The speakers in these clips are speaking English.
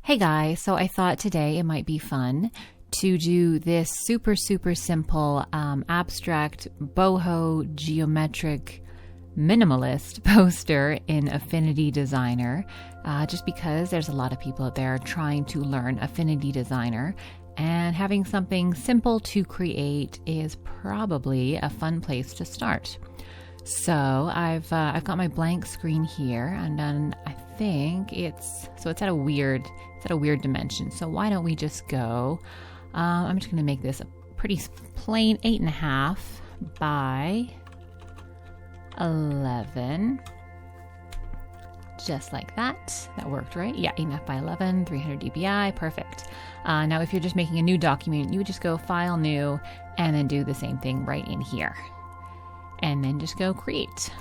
Hey guys, so I thought today it might be fun to do this super simple abstract boho geometric minimalist poster in Affinity Designer, just because there's a lot of people out there trying to learn Affinity Designer, and having something simple to create is probably a fun place to start. So I've got my blank screen here, and then I think it's at a weird dimension. So why don't we just go? I'm just going to make this a pretty plain 8.5 by 11, just like that. That worked, right? Yeah, 8.5 by 11, 300 dpi, perfect. Now, if you're just making a new document, you would just go File, New, and then do the same thing right in here. And then just go create.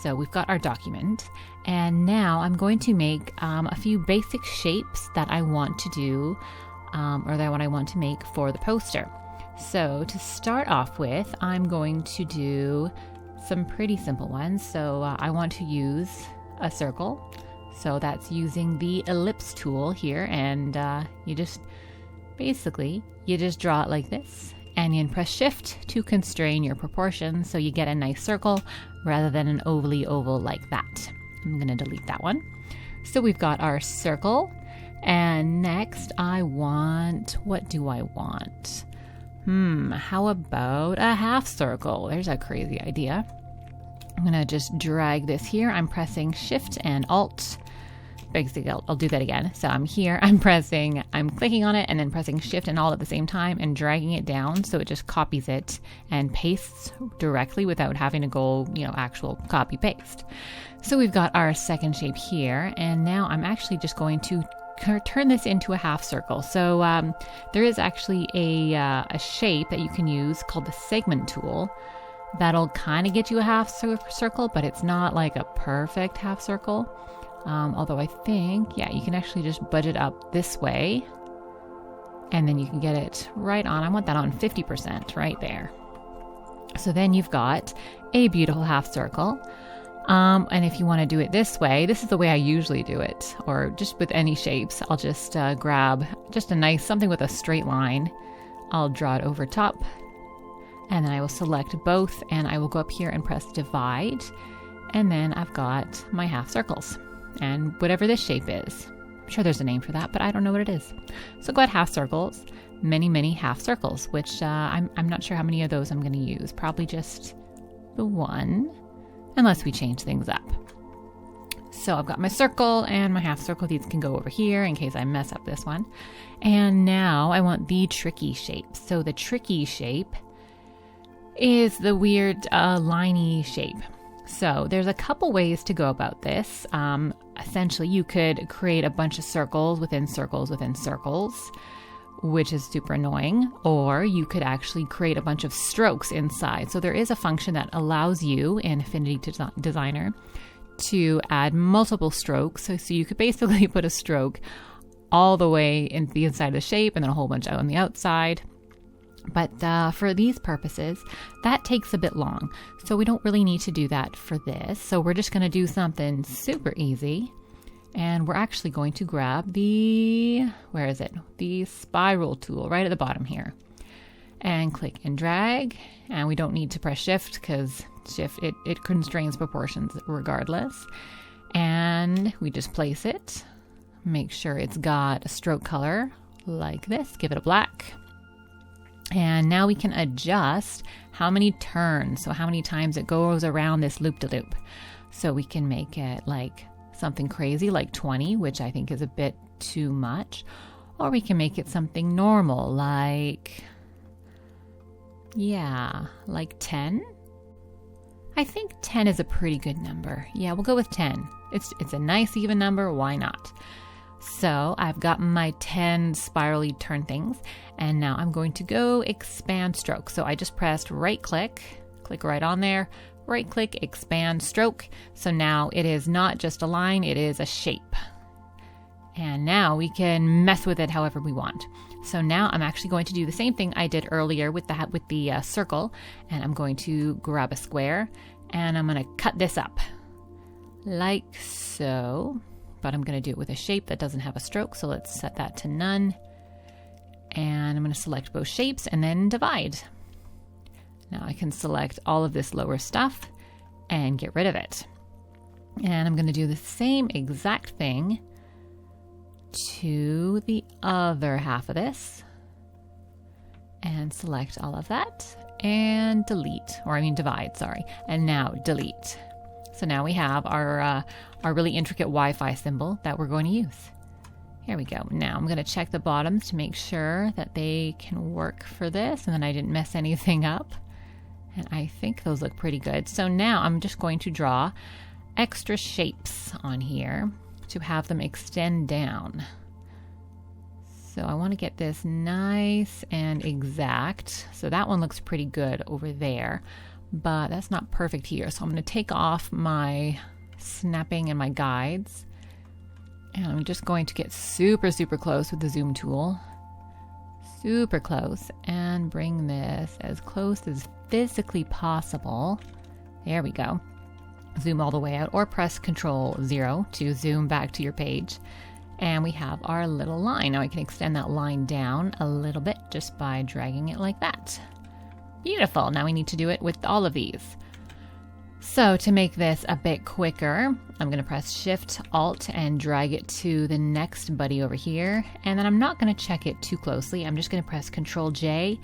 So we've got our document, and now I'm going to make a few basic shapes that I want to do, or that I want to make for the poster. So to start off with, I'm going to do some pretty simple ones. So I want to use a circle. So that's using the ellipse tool here, and you just draw it like this. And you can press Shift to constrain your proportions so you get a nice circle rather than an ovally oval like that. I'm going to delete that one. So we've got our circle, and next what do I want? How about a half circle? There's a crazy idea. I'm going to just drag this here. I'm pressing Shift and Alt. Basically, I'll do that again. So I'm here, I'm clicking on it and then pressing Shift and Alt at the same time and dragging it down so it just copies it and pastes directly without having to go, actual copy paste. So we've got our second shape here, and now I'm actually just going to turn this into a half circle. So there is actually a shape that you can use called the segment tool. That'll kind of get you a half circle, but it's not like a perfect half circle. Although I think, you can actually just budget up this way, and then you can get it right on. I want that on 50% right there. So then you've got a beautiful half circle. And if you want to do it this way, this is the way I usually do it, or just with any shapes. I'll just grab just a nice something with a straight line. I'll draw it over top, and then I will select both, and I will go up here and press Divide, and then I've got my half circles. And whatever this shape is. I'm sure there's a name for that, but I don't know what it is. So go ahead, half circles, many half circles, which I'm not sure how many of those I'm going to use. Probably just the one, unless we change things up. So I've got my circle and my half circle. These can go over here in case I mess up this one. And now I want the tricky shape. So the tricky shape is the weird liney shape. So there's a couple ways to go about this. Essentially, you could create a bunch of circles within circles within circles, which is super annoying, or you could actually create a bunch of strokes inside. So there is a function that allows you in Affinity Designer to add multiple strokes. So you could basically put a stroke all the way into the inside of the shape and then a whole bunch out on the outside. But for these purposes, that takes a bit long. So we don't really need to do that for this. So we're just going to do something super easy. And we're actually going to grab the spiral tool right at the bottom here. And click and drag. And we don't need to press Shift because Shift, it constrains proportions regardless. And we just place it. Make sure it's got a stroke color like this. Give it a black. And now we can adjust how many turns, so how many times it goes around this loop-de-loop. So we can make it like something crazy like 20, which I think is a bit too much. Or we can make it something normal like 10. I think 10 is a pretty good number. Yeah, we'll go with 10. It's a nice even number, why not? So I've got my 10 spirally turn things, and now I'm going to go expand stroke. So I just pressed right click right on there, right click, expand stroke. So now it is not just a line, it is a shape. And now we can mess with it however we want. So now I'm actually going to do the same thing I did earlier with the circle, and I'm going to grab a square and I'm going to cut this up like so. but I'm going to do it with a shape that doesn't have a stroke. So let's set that to none. And I'm going to select both shapes and then divide. Now I can select all of this lower stuff and get rid of it. And I'm going to do the same exact thing to the other half of this. And select all of that and delete, or I mean divide, sorry. And now delete. So now we have our really intricate Wi-Fi symbol that we're going to use. Here we go. Now I'm going to check the bottoms to make sure that they can work for this and then I didn't mess anything up. And I think those look pretty good. So now I'm just going to draw extra shapes on here to have them extend down. So I want to get this nice and exact. So that one looks pretty good over there, but that's not perfect here. So I'm going to take off my snapping and my guides. And I'm just going to get super, super close with the zoom tool. Super close, and bring this as close as physically possible. There we go. Zoom all the way out, or press Control-0 to zoom back to your page. And we have our little line. Now I can extend that line down a little bit just by dragging it like that. Beautiful. Now we need to do it with all of these. So to make this a bit quicker, I'm going to press Shift Alt and drag it to the next buddy over here. And then I'm not going to check it too closely. I'm just going to press Control J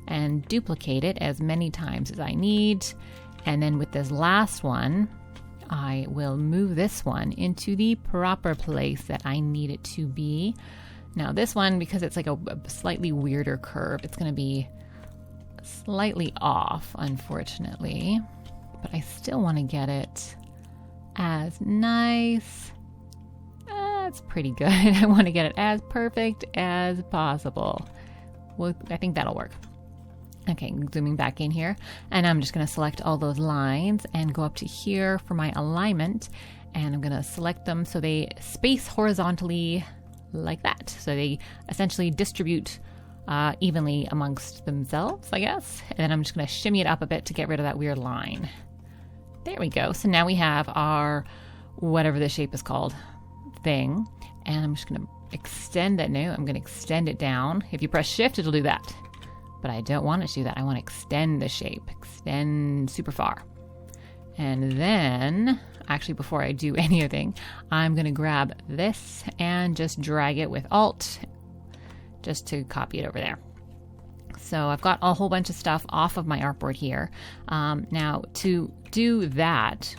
and duplicate it as many times as I need. And then with this last one, I will move this one into the proper place that I need it to be. Now this one, because it's like a slightly weirder curve, it's going to be slightly off, unfortunately. But I still want to get it as nice. That's pretty good. I want to get it as perfect as possible. Well, I think that'll work. Okay, zooming back in here, and I'm just going to select all those lines and go up to here for my alignment, and I'm going to select them so they space horizontally like that. So they essentially distribute evenly amongst themselves, I guess. And then I'm just going to shimmy it up a bit to get rid of that weird line. There we go. So now we have our, whatever this shape is called, thing. And I'm just going to extend that now. I'm going to extend it down. If you press Shift, it'll do that. But I don't want it to do that. I want to extend the shape, extend super far. And then, actually before I do anything, I'm going to grab this and just drag it with Alt just to copy it over there. So I've got a whole bunch of stuff off of my artboard here. Now to do that,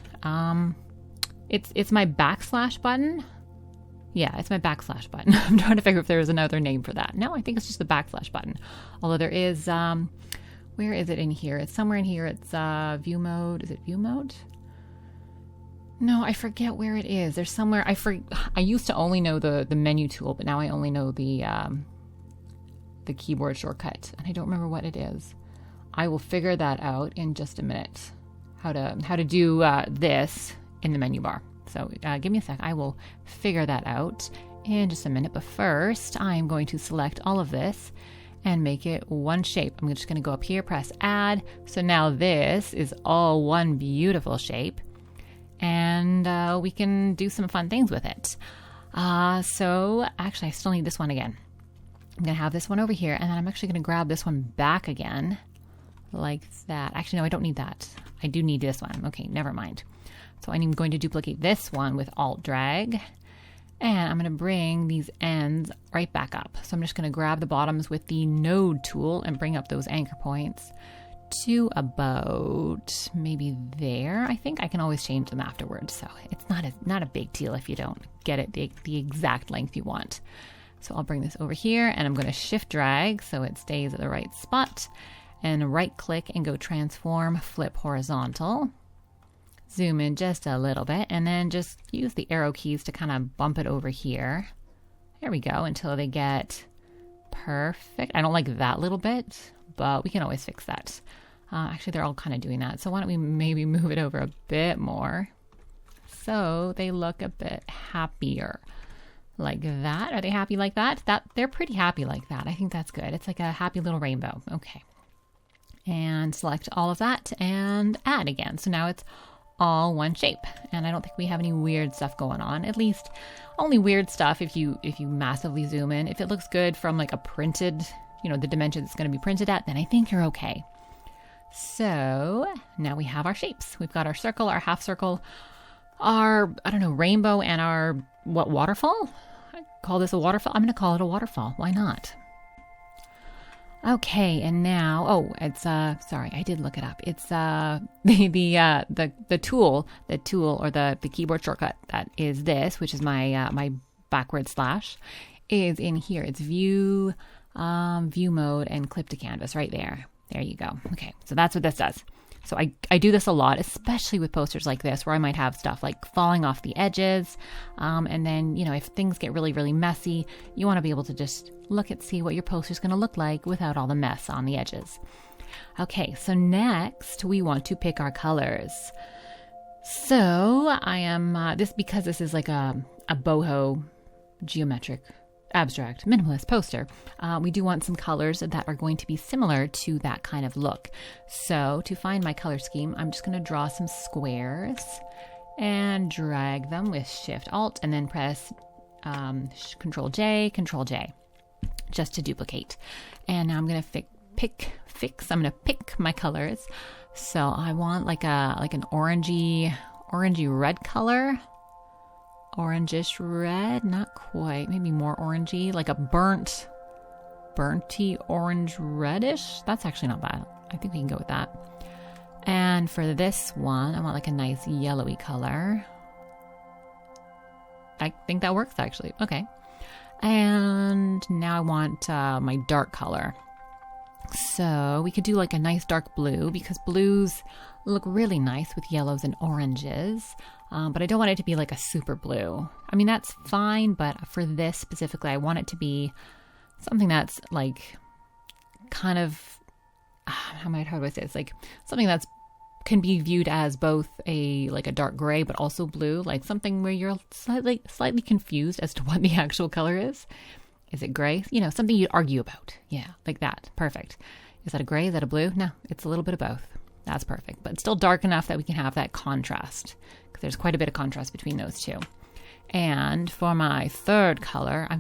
it's my backslash button. Yeah, it's my backslash button. I'm trying to figure if there is another name for that. No, I think it's just the backslash button. Although there is, where is it in here? It's somewhere in here. It's view mode. Is it view mode? No, I forget where it is. There's somewhere, I used to only know the menu tool, but now I only know the keyboard shortcut, and I don't remember what it is. I will figure that out in just a minute. How to do this in the menu bar. So give me a sec. I will figure that out in just a minute. But first, I'm going to select all of this and make it one shape. I'm just going to go up here, press Add. So now this is all one beautiful shape. And we can do some fun things with it. So actually, I still need this one again. I'm going to have this one over here, and then I'm actually going to grab this one back again like that. Actually, no, I don't need that. I do need this one. Okay, never mind. So I'm going to duplicate this one with Alt Drag, and I'm going to bring these ends right back up. So I'm just going to grab the bottoms with the Node tool and bring up those anchor points to about maybe there. I think I can always change them afterwards, so it's not a big deal if you don't get it the exact length you want. So I'll bring this over here, and I'm going to Shift Drag so it stays at the right spot, and right click and go Transform, Flip Horizontal. Zoom in just a little bit, and then just use the arrow keys to kind of bump it over here. There we go, until they get perfect. I don't like that little bit, but we can always fix that. Actually, they're all kind of doing that. So why don't we maybe move it over a bit more so they look a bit happier. Like that. Are they happy like that? They're pretty happy like that. I think that's good. It's like a happy little rainbow. Okay. And select all of that and add again. So now it's all one shape. And I don't think we have any weird stuff going on. At least only weird stuff if you massively zoom in. If it looks good from like a printed, the dimension it's going to be printed at, then I think you're okay. So now we have our shapes. We've got our circle, our half circle, our, rainbow, and our, waterfall? I call this a waterfall. I'm going to call it a waterfall. Why not? Okay, and now, it's, sorry, I did look it up. It's, the tool or the keyboard shortcut that is this, which is my backward slash, is in here. It's view mode and clip to canvas right there. There you go. Okay, so that's what this does. So I do this a lot, especially with posters like this, where I might have stuff like falling off the edges. And then, if things get really, really messy, you want to be able to just see what your poster's going to look like without all the mess on the edges. Okay, so next we want to pick our colors. So I am, because this is like a boho geometric abstract minimalist poster, we do want some colors that are going to be similar to that kind of look. So to find my color scheme, I'm just going to draw some squares and drag them with Shift Alt and then press Control J just to duplicate. And now I'm going to I'm going to pick my colors. So I want like an orangey red color. Orangish red, not quite, maybe more orangey, like a burnty orange reddish. That's actually not bad. I think we can go with that. And for this one, I want like a nice yellowy color. I think that works actually. Okay. And now I want my dark color. So we could do like a nice dark blue, because blues look really nice with yellows and oranges. But I don't want it to be like a super blue. I mean, that's fine, but for this specifically, I want it to be something that's like kind of, how do I say it? It's like something that's can be viewed as both a dark gray, but also blue, like something where you're slightly confused as to what the actual color is. Is it gray? Something you'd argue about. Yeah, like that. Perfect. Is that a gray? Is that a blue? No, it's a little bit of both. That's perfect, but still dark enough that we can have that contrast, because there's quite a bit of contrast between those two. And for my fourth color, I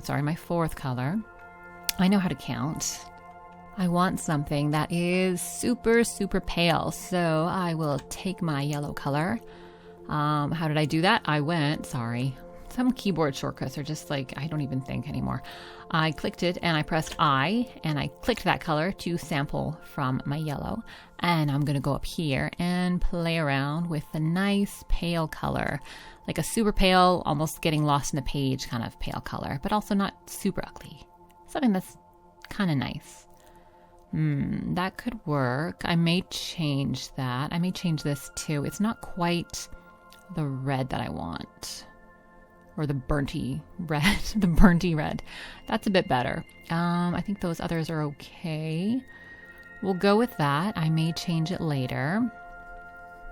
know how to count. I want something that is super, super pale. So I will take my yellow color. How did I do that? Some keyboard shortcuts are just like, I don't even think anymore. I clicked it and I pressed I, and I clicked that color to sample from my yellow. And I'm going to go up here and play around with the nice pale color, like a super pale, almost getting lost in the page kind of pale color, but also not super ugly. Something that's kind of nice. That could work. I may change that. I may change this too. It's not quite the red that I want. Or the burnty red. That's a bit better. I think those others are okay. We'll go with that. I may change it later.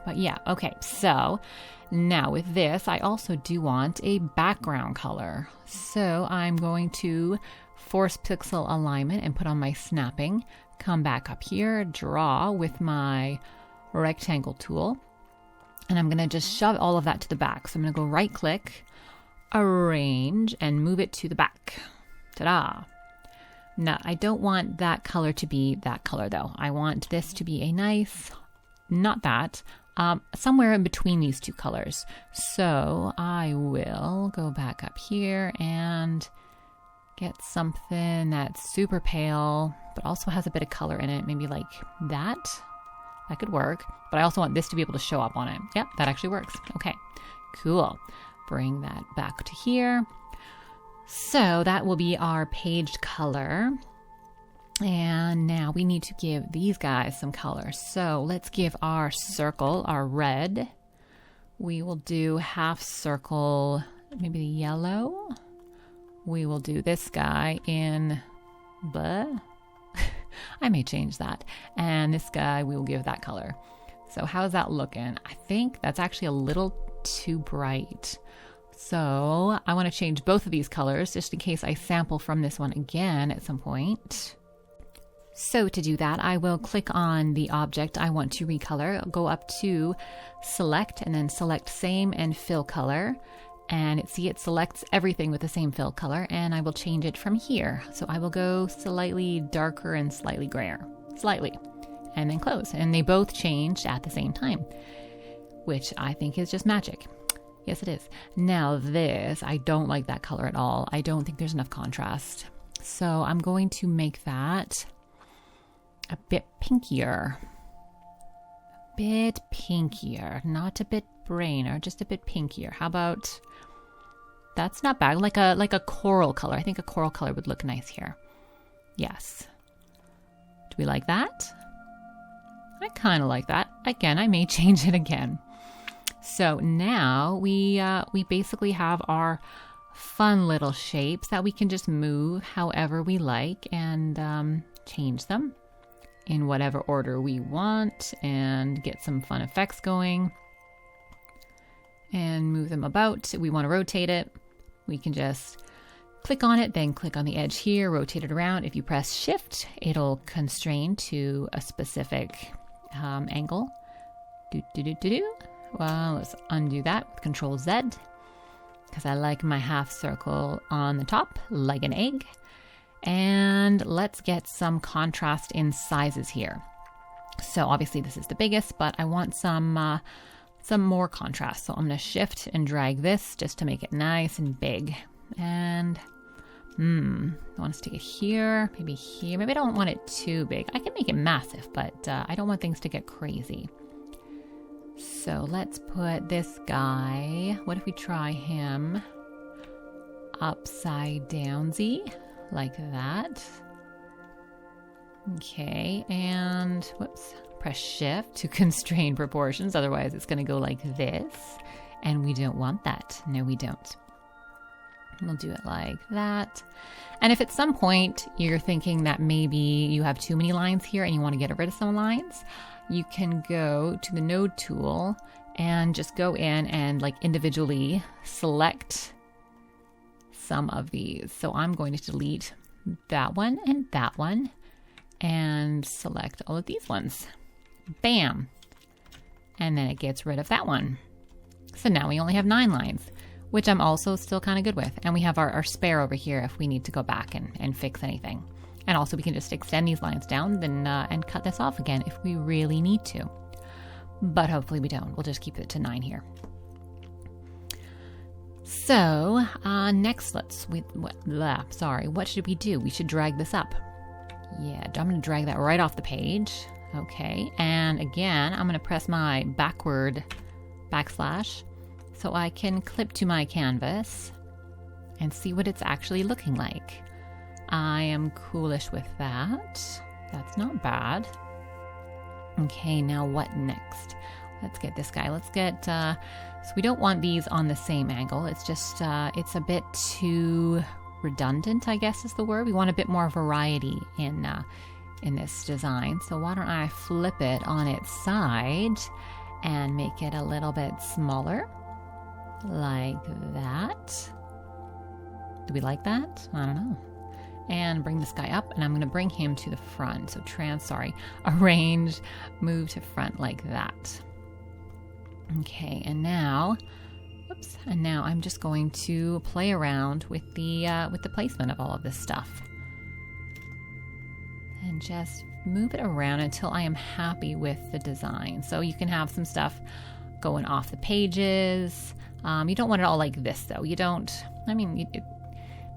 But yeah, okay. So now with this, I also do want a background color. So I'm going to force pixel alignment and put on my snapping. Come back up here, draw with my rectangle tool. And I'm going to just shove all of that to the back. So I'm going to go right click, arrange, and move it to the back. Ta-da! Now, I don't want that color to be that color though. I want this to be a nice, not that, somewhere in between these two colors. So I will go back up here and get something that's super pale, but also has a bit of color in it. Maybe like that. That could work. But I also want this to be able to show up on it. Yep, that actually works. Okay, cool. Bring that back to here. So that will be our paged color. And now we need to give these guys some color. So let's give our circle, our red. We will do half circle, maybe the yellow. We will do this guy in bleh. I may change that. And this guy, we will give that color. So how's that looking? I think that's actually a little too bright. So I want to change both of these colors just in case I sample from this one again at some point. So to do that, I will click on the object I want to recolor. I'll go up to select and then select same and fill color. And it selects everything with the same fill color, and I will change it from here. So I will go slightly darker and slightly grayer, slightly, and then close. And they both changed at the same time, which I think is just magic. Yes, it is. Now this, I don't like that color at all. I don't think there's enough contrast. So I'm going to make that a bit pinkier. A bit pinkier, not a bit brainer, just a bit pinkier. How about, that's not bad, like a coral color. I think a coral color would look nice here. Yes. Do we like that? I kind of like that. Again, I may change it again. So now we basically have our fun little shapes that we can just move however we like and change them in whatever order we want and get some fun effects going and move them about. If we want to rotate it, we can just click on it, then click on the edge here, rotate it around. If you press shift, it'll constrain to a specific angle. Well, let's undo that with Control Z because I like my half circle on the top like an egg. And let's get some contrast in sizes here. So obviously this is the biggest, but I want some more contrast. So I'm going to shift and drag this just to make it nice and big. And I want to stick it here, maybe here. Maybe I don't want it too big. I can make it massive, but I don't want things to get crazy. So let's put this guy, what if we try him upside downsy, like that. Okay, and whoops, press shift to constrain proportions, otherwise it's going to go like this, and we don't want that. No, we don't. We'll do it like that. And if at some point you're thinking that maybe you have too many lines here and you want to get rid of some lines, you can go to the node tool and just go in and like individually select some of these. So I'm going to delete that one and select all of these ones. Bam! And then it gets rid of that one. So now we only have 9 lines, which I'm also still kind of good with. And we have our spare over here if we need to go back and fix anything. And also we can just extend these lines down then and cut this off again if we really need to. But hopefully we don't. We'll just keep it to 9 here. So next, what should we do? We should drag this up. Yeah, I'm going to drag that right off the page. Okay, and again, I'm going to press my backward backslash so I can clip to my canvas and see what it's actually looking like. I am coolish with that. That's not bad. Okay, now what next? Let's get this guy. Let's get, so we don't want these on the same angle. It's just, it's a bit too redundant, I guess is the word. We want a bit more variety in this design. So why don't I flip it on its side and make it a little bit smaller, like that. Do we like that? I don't know. And bring this guy up, and I'm going to bring him to the front. So arrange, move to front like that. Okay, and now, I'm just going to play around with the placement of all of this stuff. And just move it around until I am happy with the design. So you can have some stuff going off the pages. You don't want it all like this, though. You don't,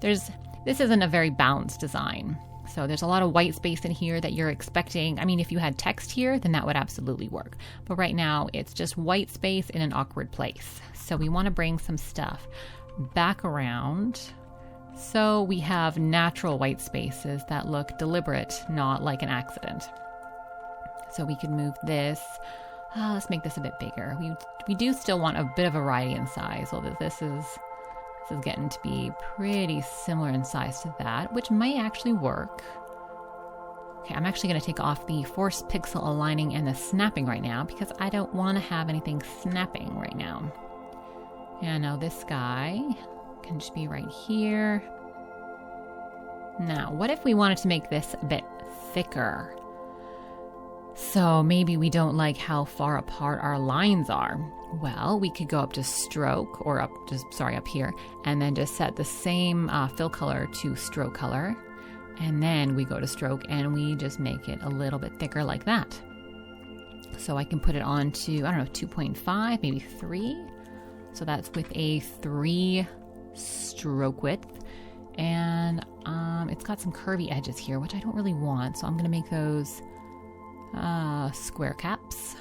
this isn't a very balanced design. So there's a lot of white space in here that you're expecting. I mean, if you had text here, then that would absolutely work. But right now, it's just white space in an awkward place. So we want to bring some stuff back around. So we have natural white spaces that look deliberate, not like an accident. So we could move this. Let's make this a bit bigger. We do still want a bit of variety in size, although this is getting to be pretty similar in size to that, which might actually work. Okay, I'm actually going to take off the force pixel aligning and the snapping right now because I don't want to have anything snapping right now. And now this guy can just be right here. Now, what if we wanted to make this a bit thicker? So maybe we don't like how far apart our lines are. Well, we could go up to stroke, or up here, and then just set the same fill color to stroke color. And then we go to stroke and we just make it a little bit thicker like that. So I can put it on to, I don't know, 2.5, maybe 3. So that's with a 3 stroke width. And it's got some curvy edges here, which I don't really want. So I'm going to make those square caps.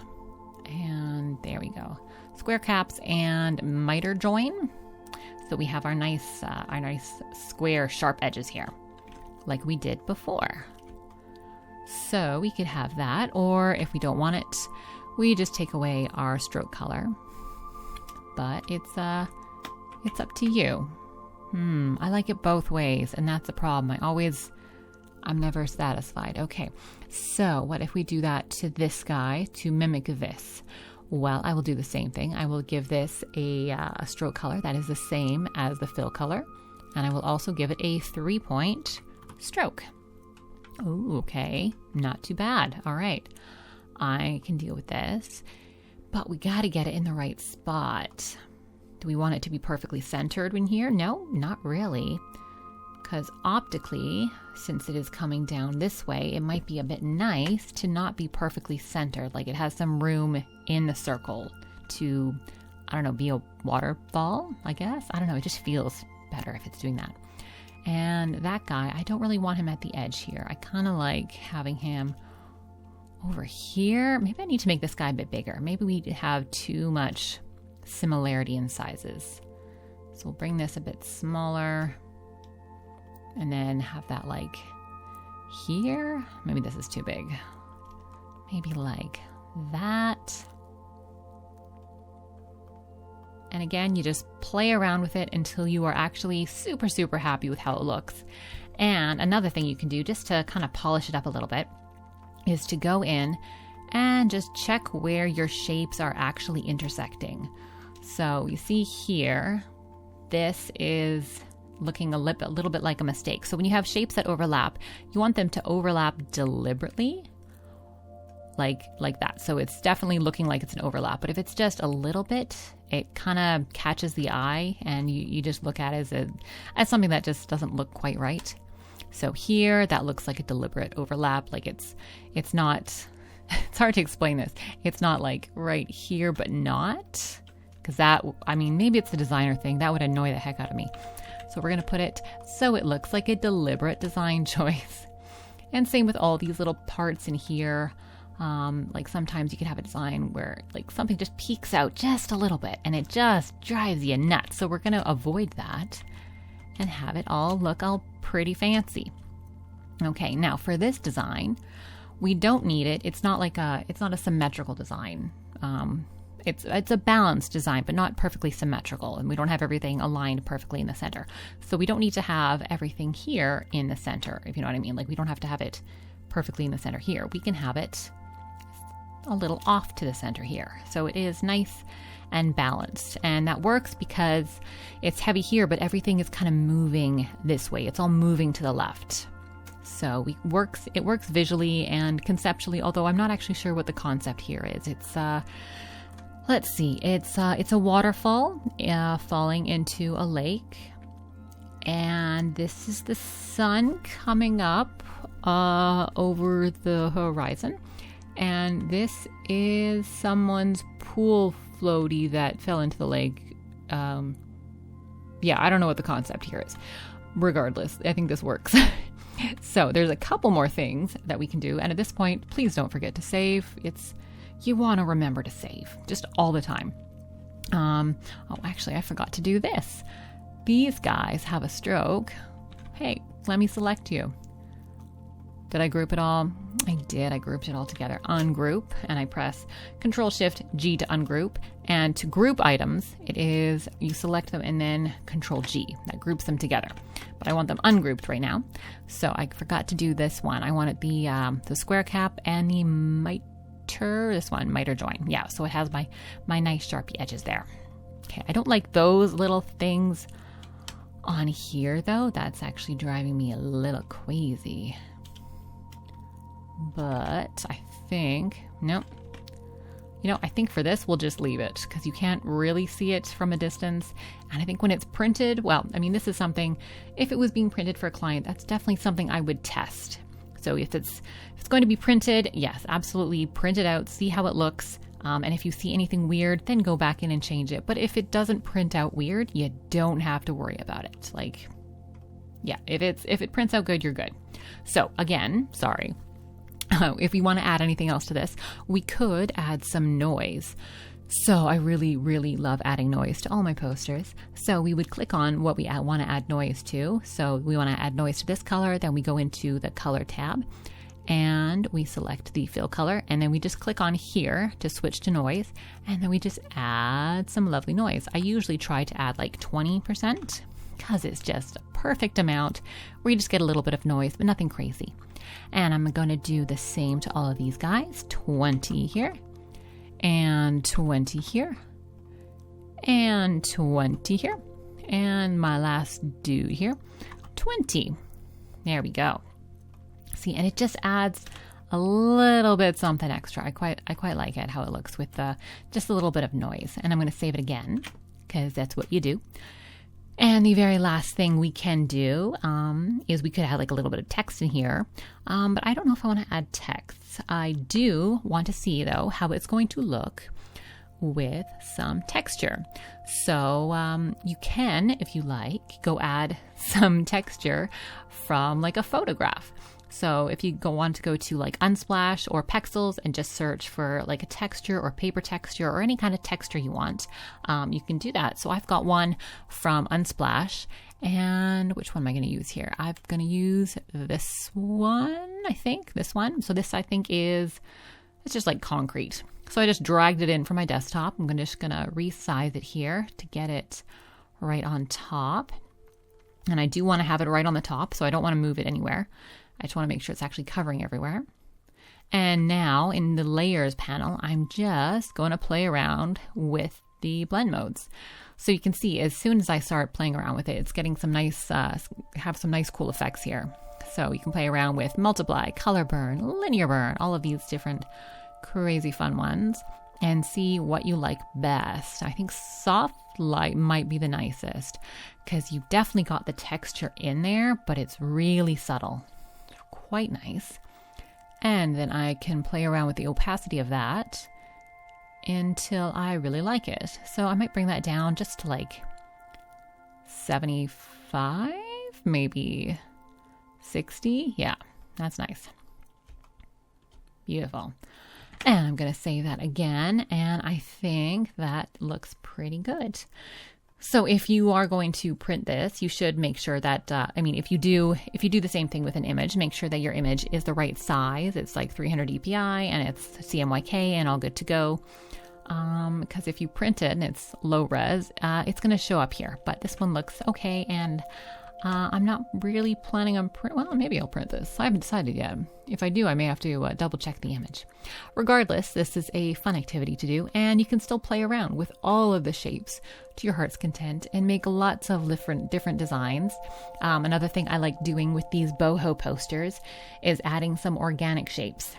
And there we go. Square caps and miter join. So we have our nice square sharp edges here, like we did before. So we could have that, or if we don't want it, we just take away our stroke color. But it's up to you. I like it both ways, and that's a problem. I'm never satisfied. Okay, so what if we do that to this guy to mimic this? Well, I will do the same thing. I will give this a stroke color that is the same as the fill color, and I will also give it a 3-point stroke. Oh, okay, not too bad. All right, I can deal with this, but we got to get it in the right spot. Do we want it to be perfectly centered in here? No, not really, because optically, since it is coming down this way, it might be a bit nice to not be perfectly centered, like it has some room in the circle to, I don't know, be a waterfall, I guess. I don't know, it just feels better if it's doing that. And that guy, I don't really want him at the edge here. I kind of like having him over here. Maybe I need to make this guy a bit bigger. Maybe we have too much similarity in sizes. So we'll bring this a bit smaller and then have that like here. Maybe this is too big. Maybe like that. And again, you just play around with it until you are actually super, super happy with how it looks. And another thing you can do just to kind of polish it up a little bit is to go in and just check where your shapes are actually intersecting. So you see here, this is looking a little bit like a mistake. So when you have shapes that overlap, you want them to overlap deliberately, like that. So it's definitely looking like it's an overlap. But if it's just a little bit, it kind of catches the eye, and you just look at it as something that just doesn't look quite right. So here, that looks like a deliberate overlap. Like it's not. It's hard to explain this. It's not like right here, but not. Because that, I mean, maybe it's the designer thing. That would annoy the heck out of me. So we're going to put it so it looks like a deliberate design choice. And same with all these little parts in here. Like sometimes you can have a design where like something just peeks out just a little bit and it just drives you nuts. So we're going to avoid that and have it all look all pretty fancy. Okay, now for this design, we don't need it. It's not a symmetrical design. It's a balanced design, but not perfectly symmetrical, and we don't have everything aligned perfectly in the center. So we don't need to have everything here in the center, if you know what I mean. Like we don't have to have it perfectly in the center here. We can have it a little off to the center here. So it is nice and balanced, and that works because it's heavy here, but everything is kind of moving this way. It's all moving to the left. So it works visually and conceptually, although I'm not actually sure what the concept here is. It's let's see. It's a waterfall falling into a lake, and this is the sun coming up over the horizon, and this is someone's pool floaty that fell into the lake. Yeah, I don't know what the concept here is. Regardless, I think this works. So there's a couple more things that we can do, and at this point, please don't forget to save. You want to remember to save just all the time. Oh, actually, I forgot to do this. These guys have a stroke. Hey, let me select you. Did I group it all? I did. I grouped it all together. Ungroup, and I press Control-Shift-G to ungroup. And to group items, it is you select them and then Control-G. That groups them together. But I want them ungrouped right now. So I forgot to do this one. I wanted the square cap and the miter join. Yeah, so it has my nice Sharpie edges there. Okay, I don't like those little things On here though, that's actually driving me a little crazy. But I think, nope. You know, I think for this, we'll just leave it because you can't really see it from a distance. And I think when it's printed, well, I mean, this is something, if it was being printed for a client, that's definitely something I would test. So if it's going to be printed, yes, absolutely print it out, see how it looks. And if you see anything weird, then go back in and change it. But if it doesn't print out weird, you don't have to worry about it. Like, yeah, if it prints out good, you're good. So again, sorry. If we want to add anything else to this, we could add some noise. So I really, really love adding noise to all my posters. So we would click on what we want to add noise to. So we want to add noise to this color. Then we go into the color tab and we select the fill color. And then we just click on here to switch to noise. And then we just add some lovely noise. I usually try to add like 20% because it's just a perfect amount where you just get a little bit of noise, but nothing crazy. And I'm going to do the same to all of these guys. 20 here, and 20 here, and 20 here, and my last dude here, 20. There we go. See, and it just adds a little bit something extra. I quite like it, how it looks with just a little bit of noise. And I'm going to save it again, because that's what you do. And the very last thing we can do is we could add like a little bit of text in here, but I don't know if I want to add text. I do want to see though how it's going to look with some texture. So you can, if you like, go add some texture from like a photograph. So if you want to go to like Unsplash or Pexels and just search for like a texture or paper texture or any kind of texture you want, you can do that. So I've got one from Unsplash, and which one am I going to use here? I'm going to use this one, I think, this one. So this I think it's just like concrete. So I just dragged it in from my desktop. I'm just going to resize it here to get it right on top. And I do want to have it right on the top, so I don't want to move it anywhere. I just want to make sure it's actually covering everywhere. And now in the layers panel, I'm just going to play around with the blend modes. So you can see as soon as I start playing around with it, it's getting some nice, have some nice cool effects here. So you can play around with multiply, color burn, linear burn, all of these different crazy fun ones, and see what you like best. I think soft light might be the nicest because you've definitely got the texture in there, but it's really subtle. Quite nice. And then I can play around with the opacity of that until I really like it. So I might bring that down just to like 75, maybe 60. Yeah, that's nice. Beautiful. And I'm going to save that again, and I think that looks pretty good. So if you are going to print this, you should make sure that, if you do the same thing with an image, make sure that your image is the right size. It's like 300 dpi and it's CMYK and all good to go. Because if you print it and it's low res, it's going to show up here. But this one looks okay, and I'm not really planning on well, maybe I'll print this. I haven't decided yet. If I do, I may have to double check the image. Regardless, this is a fun activity to do, and you can still play around with all of the shapes to your heart's content and make lots of different designs. Another thing I like doing with these boho posters is adding some organic shapes.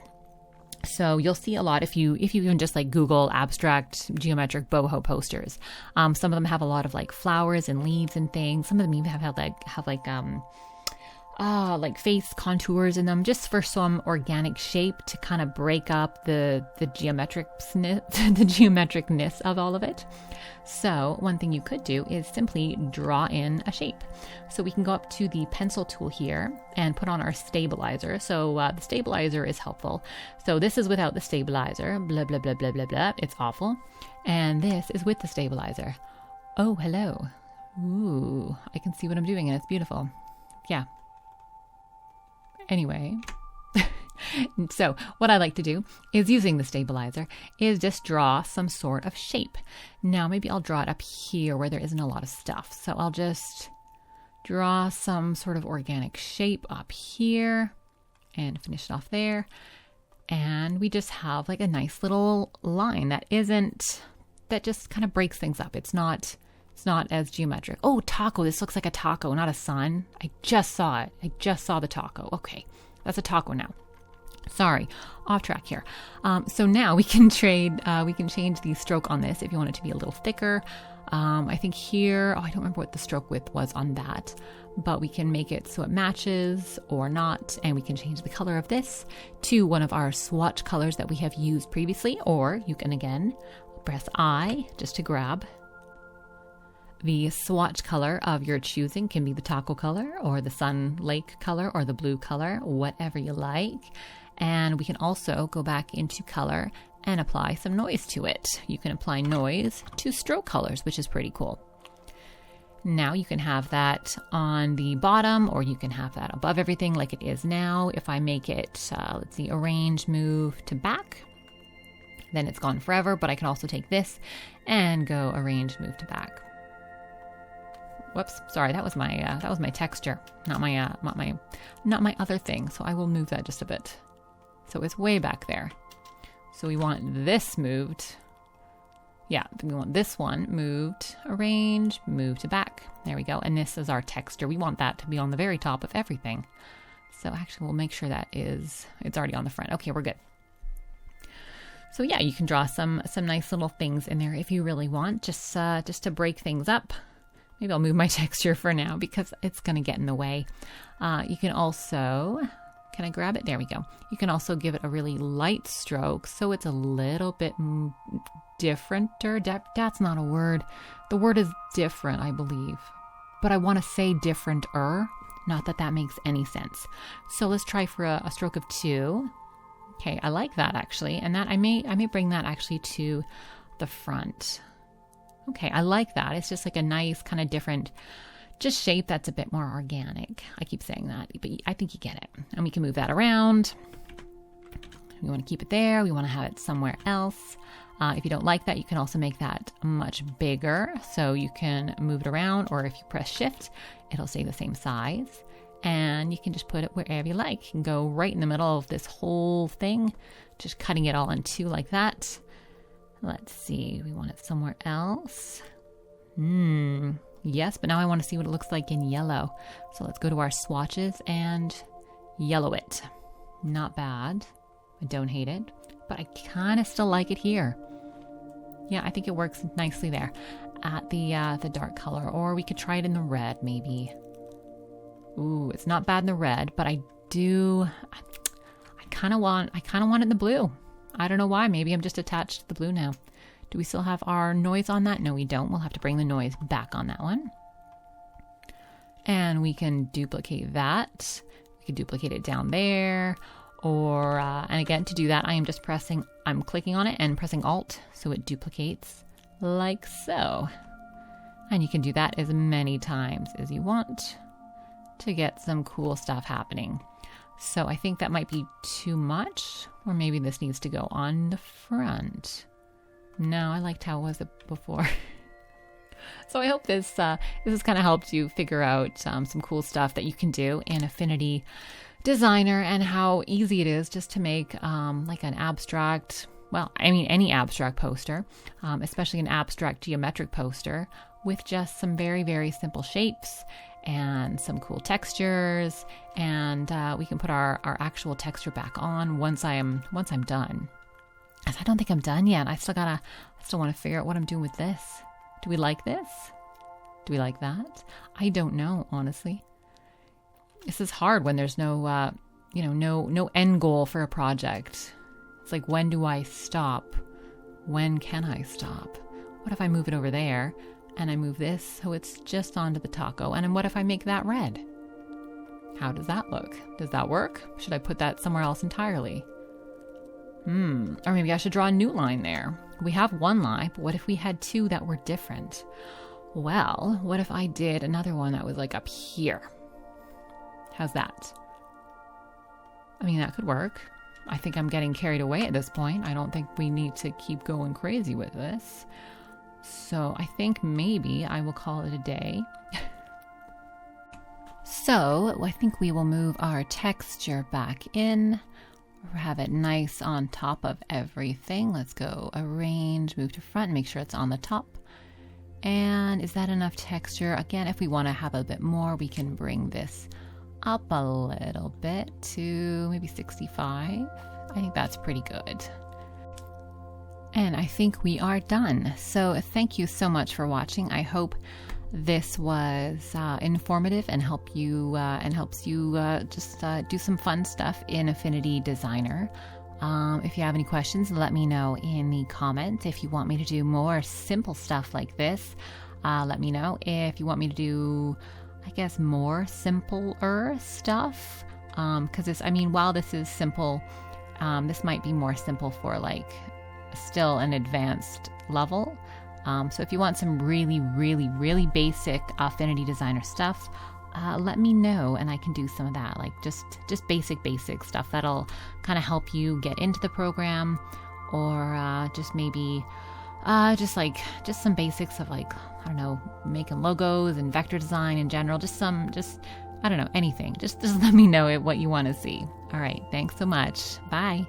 So you'll see a lot if you even just like Google abstract geometric boho posters. Some of them have a lot of like flowers and leaves and things. Some of them even have face contours in them, just for some organic shape to kind of break up the geometricness of all of it. So one thing you could do is simply draw in a shape. So we can go up to the pencil tool here and put on our stabilizer. So the stabilizer is helpful. So this is without the stabilizer, blah, blah, blah, blah, blah, blah. It's awful. And this is with the stabilizer. Oh, hello. Ooh, I can see what I'm doing and it's beautiful. Yeah. Anyway, so what I like to do is, using the stabilizer, is just draw some sort of shape. Now maybe I'll draw it up here where there isn't a lot of stuff. So I'll just draw some sort of organic shape up here and finish it off there. And we just have like a nice little line that just kind of breaks things up. It's not It's not as geometric. Oh, taco. This looks like a taco, not a sun. I just saw it. I just saw the taco. Okay, that's a taco now. Sorry, off track here. So now we can change the stroke on this if you want it to be a little thicker. I think here, I don't remember what the stroke width was on that, but we can make it so it matches or not, and we can change the color of this to one of our swatch colors that we have used previously, or you can again press I just to grab. The swatch color of your choosing can be the taco color or the sun lake color or the blue color, whatever you like. And we can also go back into color and apply some noise to it. You can apply noise to stroke colors, which is pretty cool. Now you can have that on the bottom, or you can have that above everything like it is now. If I make it, let's see, arrange, move to back, then it's gone forever, but I can also take this and go arrange, move to back. Whoops, sorry, that was my texture, not my other thing. So I will move that just a bit. So it's way back there. So we want this moved. Yeah, we want this one moved, arrange, move to back. There we go. And this is our texture. We want that to be on the very top of everything. So actually we'll make sure it's already on the front. Okay, we're good. So yeah, you can draw some nice little things in there if you really want, just to break things up. Maybe I'll move my texture for now because it's going to get in the way. You can also, can I grab it? There we go. You can also give it a really light stroke so it's a little bit differenter. That's not a word. The word is different, I believe. But I want to say differenter. Not that makes any sense. So let's try for a stroke of 2. Okay, I like that actually. And that I may bring that actually to the front. Okay, I like that. It's just like a nice kind of different just shape that's a bit more organic. I keep saying that, but I think you get it. And we can move that around. We want to keep it there. We want to have it somewhere else. If you don't like that, you can also make that much bigger. So you can move it around, or if you press shift, it'll stay the same size. And you can just put it wherever you like. You can go right in the middle of this whole thing, just cutting it all in 2 like that. Let's see, we want it somewhere else. Yes, but now I want to see what it looks like in yellow. So let's go to our swatches and yellow it. Not bad. I don't hate it, but I kind of still like it here. Yeah, I think it works nicely there at the dark color, or we could try it in the red maybe. Ooh, it's not bad in the red, but I kind of want it in the blue. I don't know why. Maybe I'm just attached to the blue now. Do we still have our noise on that? No, we don't. We'll have to bring the noise back on that one. And we can duplicate that. We can duplicate it down there. Or, and again, to do that, I'm clicking on it and pressing Alt so it duplicates like so. And you can do that as many times as you want to get some cool stuff happening. So I think that might be too much, or maybe this needs to go on the front. No, I liked how it was before. So I hope this has kind of helped you figure out some cool stuff that you can do in Affinity Designer, and how easy it is just to make like an abstract, any abstract poster, especially an abstract geometric poster with just some very, very simple shapes and some cool textures, and we can put our actual texture back on once I'm done. As I don't think I'm done yet. I still want to figure out what I'm doing with this. Do we like this? Do we like that? I don't know, honestly. This is hard when there's no no end goal for a project. It's like, when do I stop? When can I stop? What if I move it over there? And I move this so it's just onto the taco. And then what if I make that red? How does that look? Does that work? Should I put that somewhere else entirely? Or maybe I should draw a new line there. We have one line, but what if we had 2 that were different? Well, what if I did another one that was like up here? How's that? I mean, that could work. I think I'm getting carried away at this point. I don't think we need to keep going crazy with this. So I think maybe I will call it a day. So I think we will move our texture back in. Have it nice on top of everything. Let's go arrange, move to front, make sure it's on the top. And is that enough texture? Again, if we want to have a bit more, we can bring this up a little bit to maybe 65. I think that's pretty good. And I think we are done. So thank you so much for watching. I hope this was informative and helps you just do some fun stuff in Affinity Designer. If you have any questions, let me know in the comments. If you want me to do more simple stuff like this, let me know. If you want me to do, I guess, more simpler stuff, because while this is simple, this might be more simple for like still an advanced level. So if you want some really basic Affinity Designer stuff, let me know and I can do some of that, like just basic stuff that'll kind of help you get into the program, or just maybe just some basics of, like, I don't know, making logos and vector design in general, I don't know, anything. Just let me know what you want to see. All right, thanks so much. Bye.